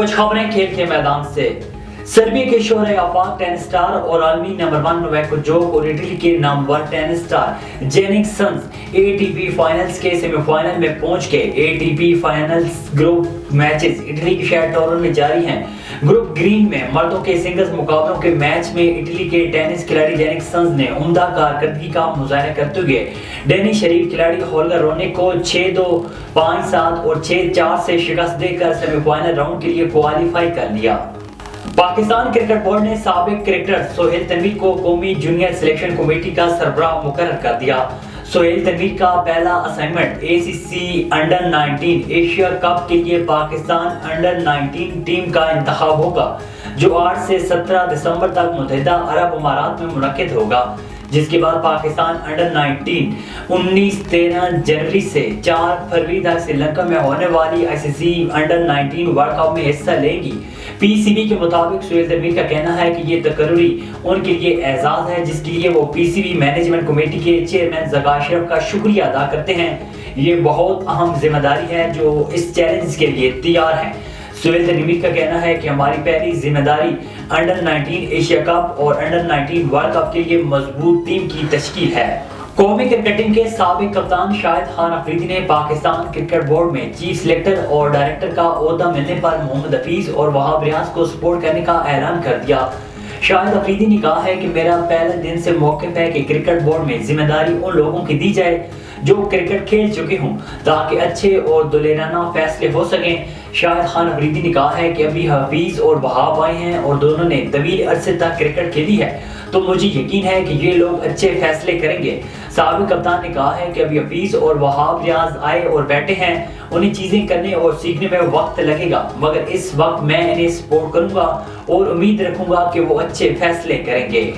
कुछ खबरें खेल के मैदान से। सर्बिया के शोहरे आफाक टेनिस स्टार और आलमी नंबर 1 नोवाक जोकोविच और इटली के number 1 tennis star Jannik Sinner ATP finals के सेमीफाइनल में पहुंच गए। ATP finals group matches Italy के शहर टोरंटो में जारी हैं। ग्रुप ग्रीन में मर्दों के सिंगल्स मुकाबलों के मैच में इटली के टेनिस खिलाड़ी जेनिक सिनर ने उम्दा कारकर्दगी का मुजाहरा करते हुए डेनिश शरीफ खिलाड़ी होल्गर रोनिक को 6-2, 5-7 और 6-4 से शिकस्त देकर सेमीफाइनल राउंड के लिए क्वालिफाई कर लिया। पाकिस्तान क्रिकेट बोर्ड ने साबिक क्रिकेटर सोहेल तनवीर को कौमी जूनियर सिलेक्शन कमेटी का सरबराह मुकर्रर कर दिया। सोहेल तनवीर का पहला assignment ACC under 19 Asia cup के लिए पाकिस्तान अंडर 19 टीम का इंतखाब होगा, जो 8 से 17 दिसंबर तक मुत्तहिदा अरब अमारात में मुनक्किद होगा, जिसके बाद पाकिस्तान अंडर 19 जनवरी से 4 फरवरी तक श्रीलंका में होने वाली आईसीसी अंडर 19 वर्ल्ड कप में हिस्सा लेंगी। पीसीबी के मुताबिक सोहेल तनवीर का कहना है कि ये तकर्री उनके लिए एजाज है, जिसके लिए वो पीसीबी मैनेजमेंट कमेटी के चेयरमैन जका अशरफ का शुक्रिया अदा करते हैं। ये बहुत अहम जिम्मेदारी है जो इस चैलेंज के लिए तैयार है। सोहेल तनवीर का कहना है कि हमारी पहली जिम्मेदारी अंडर 19 एशिया कप और अंडर 19 वर्ल्ड कप के लिए मजबूत टीम की तश्कील है। कौमी क्रिकेट टीम के साबिक कप्तान शाहिद खान अफरीदी ने पाकिस्तान क्रिकेट बोर्ड में चीफ सिलेक्टर और डायरेक्टर का ओहदा मिलने पर मोहम्मद हफीज और वहाब रियाज को सपोर्ट करने का ऐलान कर दिया। शाहिद अफरीदी ने कहा है कि मेरा पहले दिन से मौक़िफ़ है कि क्रिकेट बोर्ड में जिम्मेदारी उन लोगों की दी जाए जो क्रिकेट खेल चुके हों, ताकि अच्छे और दुलेराना फैसले हो सकें। शाहिद खान अफरीदी ने कहा है कि अभी हफीज और वहाब आए हैं और दोनों ने तवील अरसे तक क्रिकेट खेली है, तो मुझे यकीन है कि ये लोग अच्छे फैसले करेंगे। साबिक कप्तान ने कहा है कि अभी हफीज और वहाब रियाज आए और बैठे हैं, उन्हें चीजें करने और सीखने में वक्त लगेगा, मगर इस वक्त मैं इन्हें सपोर्ट करूंगा और उम्मीद रखूंगा कि वो अच्छे फैसले करेंगे।